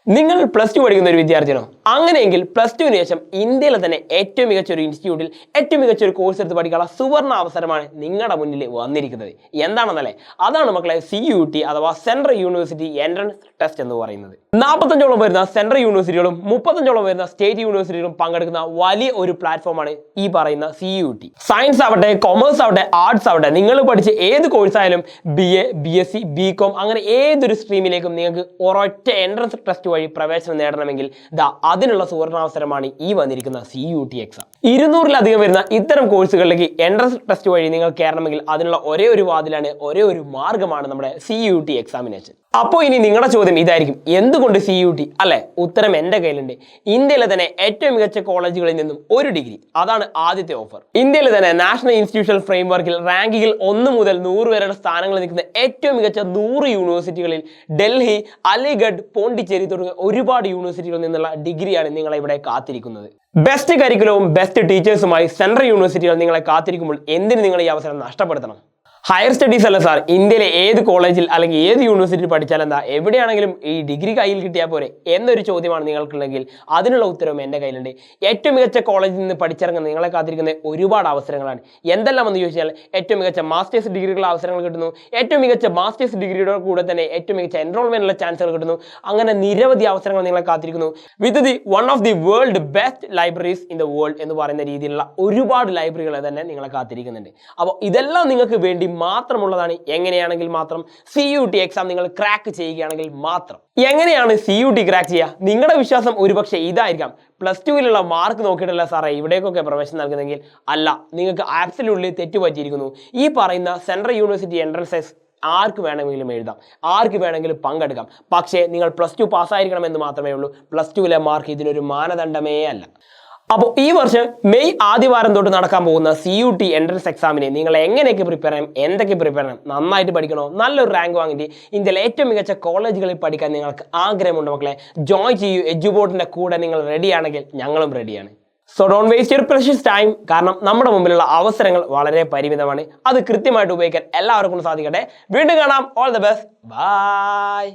നിങ്ങൾ plus two പഠിക്കുന്ന ഒരു വിദ്യാർത്ഥിയാണോ? അങ്ങനെയെങ്കിൽ പ്ലസ് ടുവിന് ശേഷം ഇന്ത്യയിലെ തന്നെ ഏറ്റവും മികച്ച ഒരു ഇൻസ്റ്റിറ്റ്യൂട്ടിൽ ഏറ്റവും മികച്ച ഒരു കോഴ്സ് എടുത്ത് പഠിക്കാനുള്ള സുവർണ അവസരമാണ് നിങ്ങളുടെ മുന്നിൽ വന്നിരിക്കുന്നത്. എന്താണെന്നല്ലേ, അതാണ് മക്കളെ CUT അഥവാ സെൻട്രൽ യൂണിവേഴ്സിറ്റി എൻട്രൻസ് ടെസ്റ്റ് എന്ന് പറയുന്നത്. 45ഓളം വരുന്ന സെൻട്രൽ യൂണിവേഴ്സിറ്റികളും 35ഓളം വരുന്ന സ്റ്റേറ്റ് യൂണിവേഴ്സിറ്റികളും പങ്കെടുക്കുന്ന വലിയ ഒരു പ്ലാറ്റ്ഫോമാണ് ഈ പറയുന്ന CUT. സയൻസ് ആവട്ടെ, കൊമേഴ്സ് ആവട്ടെ, ആർട്സ് ആവട്ടെ, നിങ്ങൾ പഠിച്ച ഏത് കോഴ്സ് ആയാലും BA, BSc, BCom അങ്ങനെ ഏതൊരു സ്ട്രീമിലേക്കും നിങ്ങൾക്ക് ഒരൊറ്റ എൻട്രൻസ് ടെസ്റ്റ് വഴി പ്രവേശനം നേടണമെങ്കിൽ അതിനുള്ള സുവർണാവസരമാണ് ഈ വന്നിരിക്കുന്ന CUT എക്സാം. 200-ലധികം വരുന്ന ഇത്തരം കോഴ്സുകളിലേക്ക് എൻട്രൻസ് ടെസ്റ്റ് വഴി നിങ്ങൾ കയറണമെങ്കിൽ അതിനുള്ള ഒരേ ഒരു വാതിലാണ്, ഒരേ ഒരു മാർഗമാണ് നമ്മുടെ CUT എക്സാമിനേഷൻ. അപ്പോൾ ഇനി നിങ്ങളുടെ ചോദ്യം ഇതായിരിക്കും, എന്തുകൊണ്ട് CUT അല്ലെ? ഉത്തരം എൻ്റെ കയ്യിലുണ്ട്. ഇന്ത്യയിലെ തന്നെ ഏറ്റവും മികച്ച കോളേജുകളിൽ നിന്നും ഒരു ഡിഗ്രി, അതാണ് ആദ്യത്തെ ഓഫർ. ഇന്ത്യയിലെ തന്നെ നാഷണൽ ഇൻസ്റ്റിറ്റ്യൂഷണൽ ഫ്രെയിംവർക്കിൽ റാങ്കിങ്ങിൽ 1 മുതൽ 100 വരെയുള്ള സ്ഥാനങ്ങളിൽ നിൽക്കുന്ന ഏറ്റവും മികച്ച 100 യൂണിവേഴ്സിറ്റികളിൽ ഡൽഹി, അലിഗഡ്, പോണ്ടിച്ചേരി തുടങ്ങിയ ഒരുപാട് യൂണിവേഴ്സിറ്റികളിൽ നിന്നുള്ള ഡിഗ്രിയാണ് നിങ്ങളെ ഇവിടെ കാത്തിരിക്കുന്നത്. ബെസ്റ്റ് കരിക്കുലവും ബെസ്റ്റ് ടീച്ചേഴ്സുമായി സെൻട്രൽ യൂണിവേഴ്സിറ്റികൾ നിങ്ങളെ കാത്തിരിക്കുമ്പോൾ എന്തിന് നിങ്ങൾ ഈ അവസരം നഷ്ടപ്പെടുത്തണം? ഹയർ സ്റ്റഡീസ് അല്ല സാർ, ഇന്ത്യയിലെ ഏത് കോളേജിൽ അല്ലെങ്കിൽ ഏത് യൂണിവേഴ്സിറ്റിയിൽ പഠിച്ചാൽ എന്താ, എവിടെയാണെങ്കിലും ഈ ഡിഗ്രി കയ്യിൽ കിട്ടിയാൽ പോരെ എന്നൊരു ചോദ്യമാണ് നിങ്ങൾക്കുണ്ടെങ്കിൽ അതിനുള്ള ഉത്തരവും എൻ്റെ കയ്യിലുണ്ട്. ഏറ്റവും മികച്ച കോളേജിൽ നിന്ന് പഠിച്ചിറങ്ങുന്ന നിങ്ങളെ കാത്തിരിക്കുന്ന ഒരുപാട് അവസരങ്ങളാണ്. എന്തെല്ലാം എന്ന് ചോദിച്ചാൽ, ഏറ്റവും മികച്ച മാസ്റ്റേഴ്സ് ഡിഗ്രികളുടെ അവസരങ്ങൾ കിട്ടുന്നു, ഏറ്റവും മികച്ച മാസ്റ്റേഴ്സ് ഡിഗ്രിയുടെ കൂടെ തന്നെ ഏറ്റവും മികച്ച എൻറോൾമെന്റിനുള്ള ചാൻസുകൾ കിട്ടുന്നു. അങ്ങനെ നിരവധി അവസരങ്ങൾ നിങ്ങളെ കാത്തിരിക്കുന്നു. With the one of the world best libraries in the world എന്ന് പറയുന്ന രീതിയിലുള്ള ഒരുപാട് ലൈബ്രറികൾ തന്നെ നിങ്ങളെ കാത്തിരിക്കുന്നുണ്ട്. അപ്പോൾ ഇതെല്ലാം നിങ്ങൾക്ക് വേണ്ടി മാത്രമുള്ളതാണ്. എങ്ങനെയാണെങ്കിൽ മാത്രം CUT എക്സാം നിങ്ങൾ ക്രാക്ക് ചെയ്യുകയാണെങ്കിൽ മാത്രം. എങ്ങനെയാണ് CUT ക്രാക്ക് ചെയ്യുക? നിങ്ങളുടെ വിശ്വാസം ഒരുപക്ഷെ ഇതായിരിക്കാം, പ്ലസ് ടുവിലുള്ള മാർക്ക് നോക്കിയിട്ടല്ല സാറേ ഇവിടേക്കൊക്കെ പ്രവേശനം നൽകുന്നെങ്കിൽ. അല്ല, നിങ്ങൾക്ക് ആബ്സല്യൂട്ട്ലി തെറ്റുപറ്റിയിരിക്കുന്നു. ഈ പറയുന്ന സെൻട്രൽ യൂണിവേഴ്സിറ്റി എൻട്രൻസ് ആർക്ക് വേണമെങ്കിലും എഴുതാം, ആർക്ക് വേണമെങ്കിലും പങ്കെടുക്കാം. പക്ഷേ നിങ്ങൾ പ്ലസ് ടു പാസ്സായിരിക്കണം എന്ന് മാത്രമേ ഉള്ളൂ. പ്ലസ് ടുവിലെ മാർക്ക് ഇതിനൊരു മാനദണ്ഡമേ അല്ല. അപ്പോൾ ഈ വർഷം മെയ് ആദ്യവാരം തൊട്ട് നടക്കാൻ പോകുന്ന CUT എൻട്രൻസ് എക്സാമിനെ നിങ്ങൾ എങ്ങനെയൊക്കെ പ്രിപ്പയർ ചെയ്യണം, എന്തൊക്കെ പ്രിപ്പയർ ചെയ്യണം, നന്നായിട്ട് പഠിക്കണോ, നല്ലൊരു റാങ്ക് വാങ്ങിയിട്ട് ഇന്ത്യയിലെ ഏറ്റവും മികച്ച കോളേജുകളിൽ പഠിക്കാൻ നിങ്ങൾക്ക് ആഗ്രഹമുണ്ട് മക്കളെ, ജോയിൻ ചെയ്യൂ. എഡ്യൂബോർഡിൻ്റെ കൂടെ നിങ്ങൾ റെഡിയാണെങ്കിൽ ഞങ്ങളും റെഡിയാണ്. So don't waste your precious time. കാരണം നമ്മുടെ മുമ്പിലുള്ള അവസരങ്ങൾ വളരെ പരിമിതമാണ്. അത് കൃത്യമായിട്ട് ഉപയോഗിക്കാൻ എല്ലാവർക്കും സാധിക്കട്ടെ. വീണ്ടും കാണാം. All the best. ബൈ.